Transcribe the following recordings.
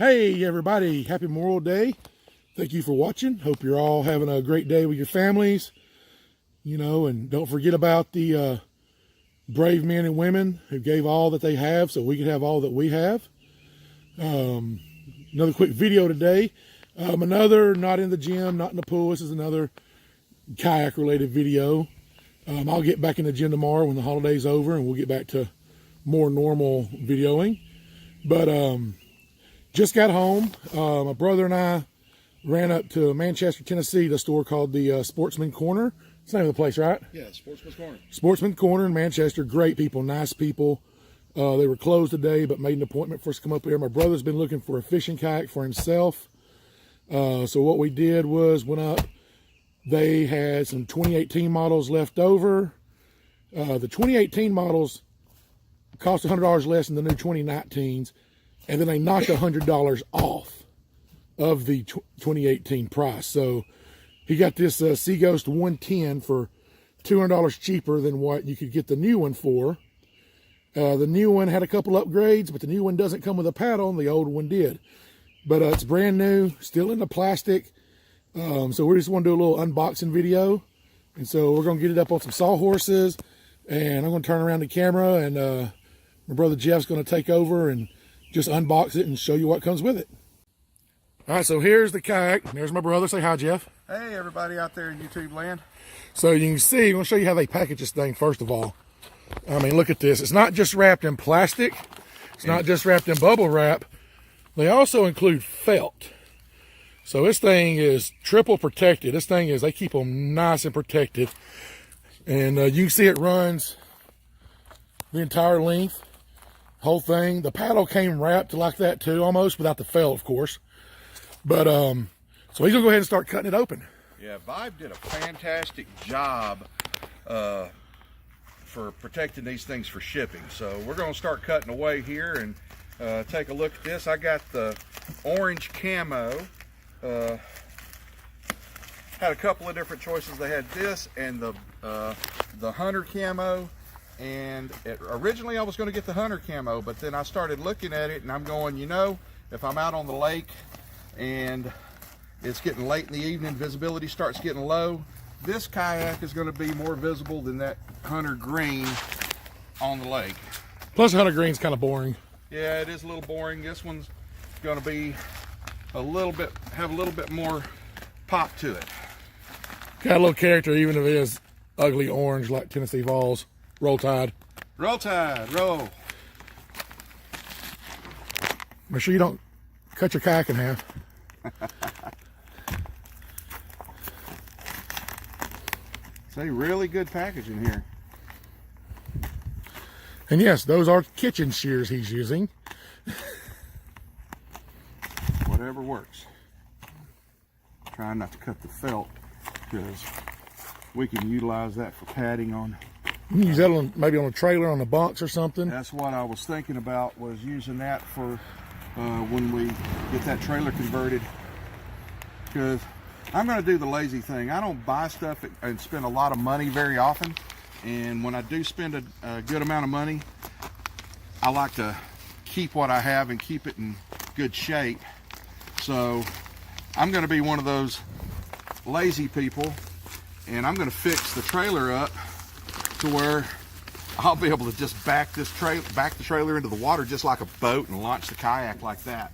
Hey everybody, happy Memorial Day. Thank you for watching. Hope you're all having a great day with your families. And don't forget about the brave men and women who gave all that they have so we could have all that we have. Another quick video today. Another not in the gym, not in the pool. This is another kayak related video. I'll get back in the gym tomorrow when the holiday's over and we'll get back to more normal videoing. But just got home. My brother and I ran up to Manchester, Tennessee, the store called the Sportsman Corner. It's the name of the place, right? Yeah, Sportsman's Corner. Sportsman Corner in Manchester. Great people, nice people. They were closed today, but made an appointment for us to come up here. My brother's been looking for a fishing kayak for himself. So what we did was went up. They had some 2018 models left over. The 2018 models cost $100 less than the new 2019s. And then they knocked $100 off of the 2018 price. So he got this Seaghost 110 for $200 cheaper than what you could get the new one for. The new one had a couple upgrades, but the new one doesn't come with a paddle, and the old one did. But it's brand new, still in the plastic. So we just want to do a little unboxing video. And so we're going to get it up on some sawhorses, and I'm going to turn around the camera, and my brother Jeff's going to take over and just unbox it and show you what comes with it. All right, so here's the kayak. There's my brother. Say hi, Jeff. Hey, everybody out there in YouTube land. So you can see, I'm going to show you how they package this thing first of all. I mean, look at this. It's not just wrapped in plastic. It's not just wrapped in bubble wrap. They also include felt. So this thing is triple protected. This thing is, they keep them nice and protected. And you can see it runs the entire length. Whole thing. The paddle came wrapped like that too, almost, without the felt, of course. But so he's gonna go ahead and start cutting it open. Yeah, Vibe did a fantastic job for protecting these things for shipping. So we're gonna start cutting away here and take a look at this. I got the orange camo. Had a couple of different choices. They had this and the hunter camo. And originally I was going to get the hunter camo, but then I started looking at it and I'm going, if I'm out on the lake and it's getting late in the evening, visibility starts getting low, this kayak is going to be more visible than that hunter green on the lake. Plus hunter green's kind of boring. Yeah, it is a little boring. This one's going to be have a little bit more pop to it. Got a little character, even if it is ugly orange like Tennessee Vols. Roll Tide. Roll Tide, roll. Make sure you don't cut your kayak in half. It's a really good package in here. And yes, those are kitchen shears he's using. Whatever works. Trying not to cut the felt because we can utilize that for padding on. You can use that on, maybe on a trailer on the bunks or something. That's what I was thinking about, was using that for when we get that trailer converted. Because I'm going to do the lazy thing. I don't buy stuff and spend a lot of money very often. And when I do spend a good amount of money, I like to keep what I have and keep it in good shape. So I'm going to be one of those lazy people, and I'm going to fix the trailer up to where I'll be able to just back the trailer into the water just like a boat and launch the kayak like that.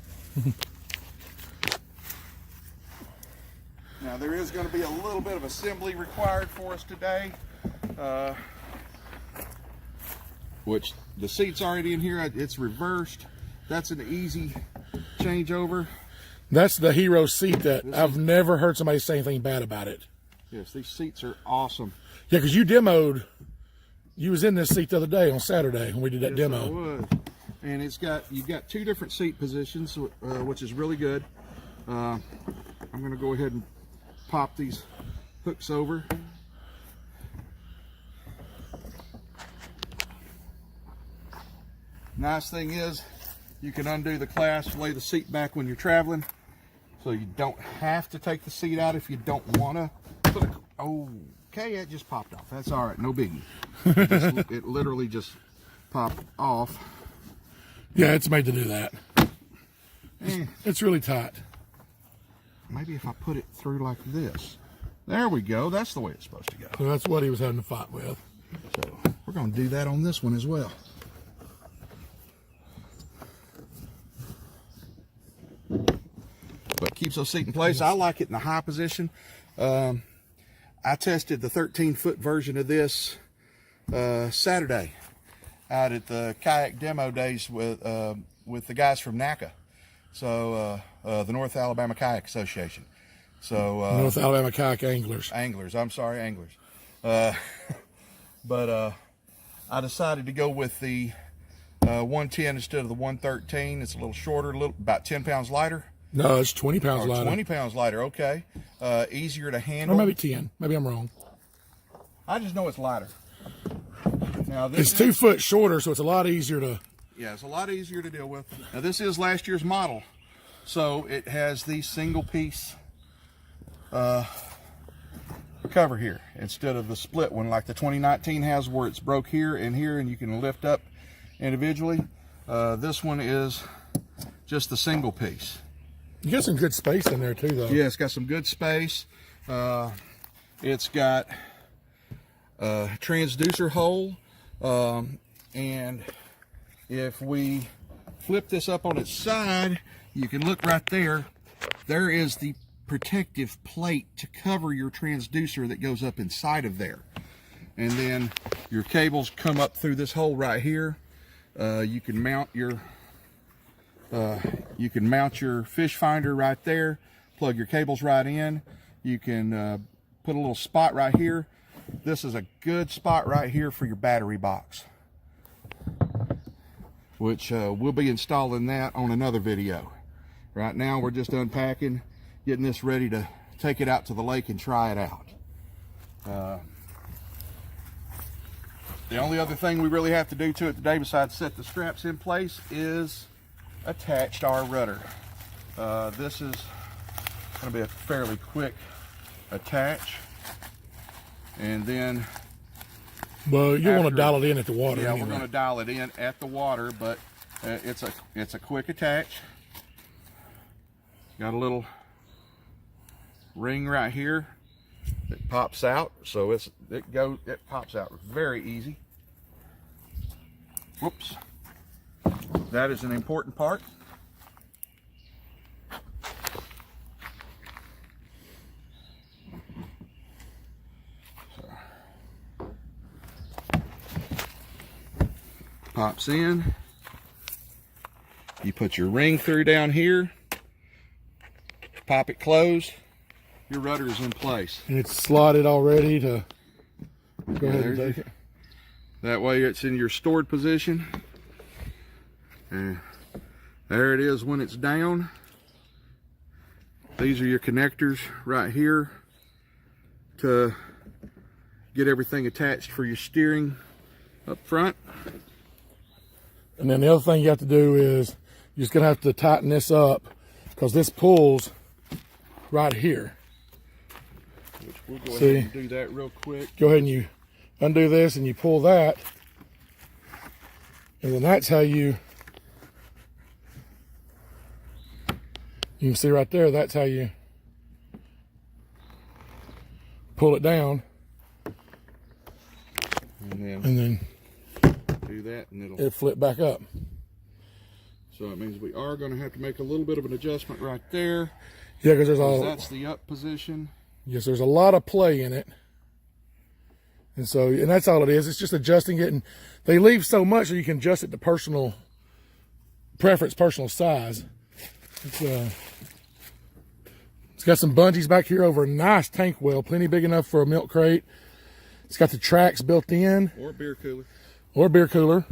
Now there is going to be a little bit of assembly required for us today, which the seat's already in here. It's reversed. That's an easy changeover. That's the hero seat that I've never heard somebody say anything bad about it. Yes, these seats are awesome. Yeah, because you was in this seat the other day on Saturday when we did that demo. I was. And you've got two different seat positions, which is really good. I'm going to go ahead and pop these hooks over. Nice thing is you can undo the clasp, lay the seat back when you're traveling, so you don't have to take the seat out if you don't want to. Okay, it just popped off. That's all right, no biggie. It literally just popped off. Yeah, it's made to do that. It's really tight. Maybe if I put it through like this. There we go. That's the way it's supposed to go. So that's what he was having to fight with. So we're going to do that on this one as well. But keeps those seat in place. I like it in the high position. I tested the 13-foot version of this Saturday out at the kayak demo days with the guys from NACA. So the North Alabama Kayak Association. So North Alabama Kayak Anglers. I'm sorry, anglers. But I decided to go with the 110 instead of the 113. It's a little shorter, about 10 pounds lighter. No, it's 20 pounds lighter. 20 pounds lighter, okay. Easier to handle. Or maybe 10. Maybe I'm wrong. I just know it's lighter. Now It's 2 foot shorter, so it's a lot easier to... Yeah, it's a lot easier to deal with. Now this is last year's model, so it has the single piece cover here instead of the split one like the 2019 has, where it's broke here and you can lift up individually. This one is just the single piece. You got some good space in there too, though. Yeah, it's got some good space. It's got a transducer hole, and if we flip this up on its side, you can look right there. There is the protective plate to cover your transducer that goes up inside of there. And then your cables come up through this hole right here. You can mount your fish finder right there, plug your cables right in. You can put a little spot right here. This is a good spot right here for your battery box, which we'll be installing that on another video. Right now we're just unpacking, getting this ready to take it out to the lake and try it out. The only other thing we really have to do to it today besides set the straps in place is attach our rudder. This is going to be a fairly quick attach, and then well, you want to dial it in at the water. Yeah, anyway. We're going to dial it in at the water, but it's a quick attach. Got a little ring right here that pops out, so it pops out very easy. Whoops. That is an important part. Pops in. You put your ring through down here, pop it closed, your rudder is in place. And it's slotted already to go ahead and take it. That way it's in your stored position. And there it is when it's down. These are your connectors right here to get everything attached for your steering up front. And then the other thing you have to do is you're just gonna have to tighten this up because this pulls right here. Which we'll go ahead and do that real quick. Go ahead and you undo this and you pull that, and then that's how you can see right there, that's how you pull it down, and then do that and it'll flip back up. So it means we are going to have to make a little bit of an adjustment right there. Yeah, because that's the up position. Yes, there's a lot of play in it. And that's all it is. It's just adjusting it, and they leave so much so you can adjust it to personal preference, personal size. It's got some bungees back here over a nice tank well, plenty big enough for a milk crate. It's got the tracks built in. Or a beer cooler. Or a beer cooler.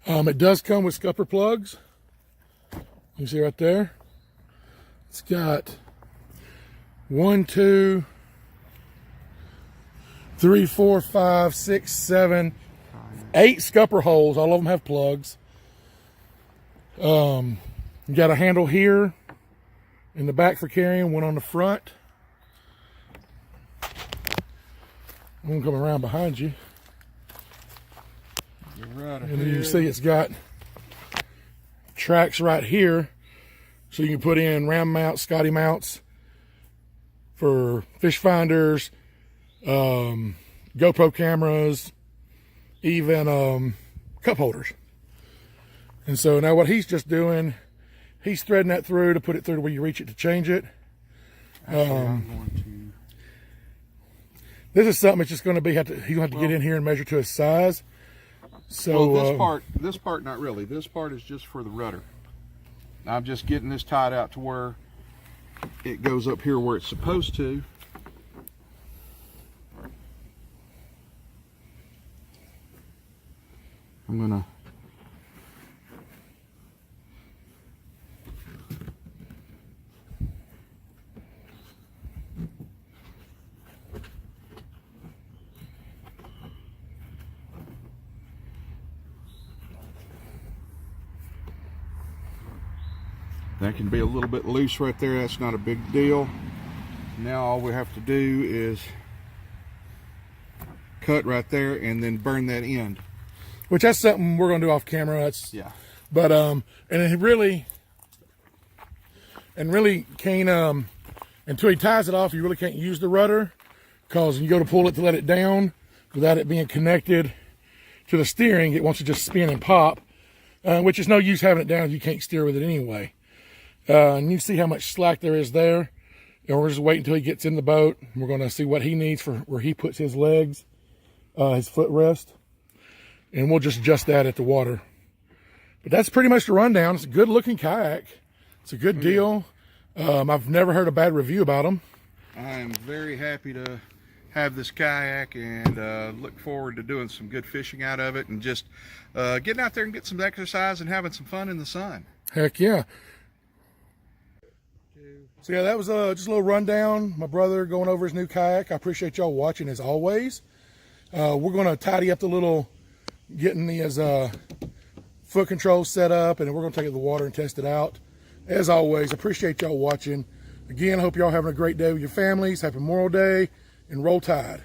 It does come with scupper plugs. You see right there. It's got 1, 2, 3, 4, 5, 6, 7, 8 scupper holes. All of them have plugs. You got a handle here in the back for carrying, one on the front. I'm gonna come around behind you. Right and then you see it's got tracks right here So you can put in ram mounts, Scotty mounts for fish finders, GoPro cameras, even cup holders. And so now what he's just doing, he's threading that through to put it through to where you reach it to change it. Actually, I'm going to. This is something that's just going to be, he's going to have to get in here and measure to his size. So Well, this part, not really. This part is just for the rudder. I'm just getting this tied out to where it goes up here where it's supposed to. I'm gonna that can be a little bit loose right there. That's not a big deal. Now all we have to do is cut right there and then burn that end. which that's something we're going to do off camera. That's Yeah. But and it really can't until he ties it off. You really can't use the rudder because you go to pull it to let it down without it being connected to the steering. It wants to just spin and pop, which is no use having it down if you can't steer with it anyway. And you see how much slack there is there. And we're just waiting until he gets in the boat. We're going to see what he needs for where he puts his legs, his footrest. And we'll just adjust that at the water. But that's pretty much the rundown. It's a good looking kayak. It's a good deal. I've never heard a bad review about them. I am very happy to have this kayak and look forward to doing some good fishing out of it and just getting out there and get some exercise and having some fun in the sun. Heck yeah. So yeah, that was just a little rundown. My brother going over his new kayak. I appreciate y'all watching as always. We're going to tidy up the little, getting his foot control set up, and then we're going to take it to the water and test it out. As always, appreciate y'all watching. Again, I hope y'all having a great day with your families. Happy Memorial Day, and roll tide.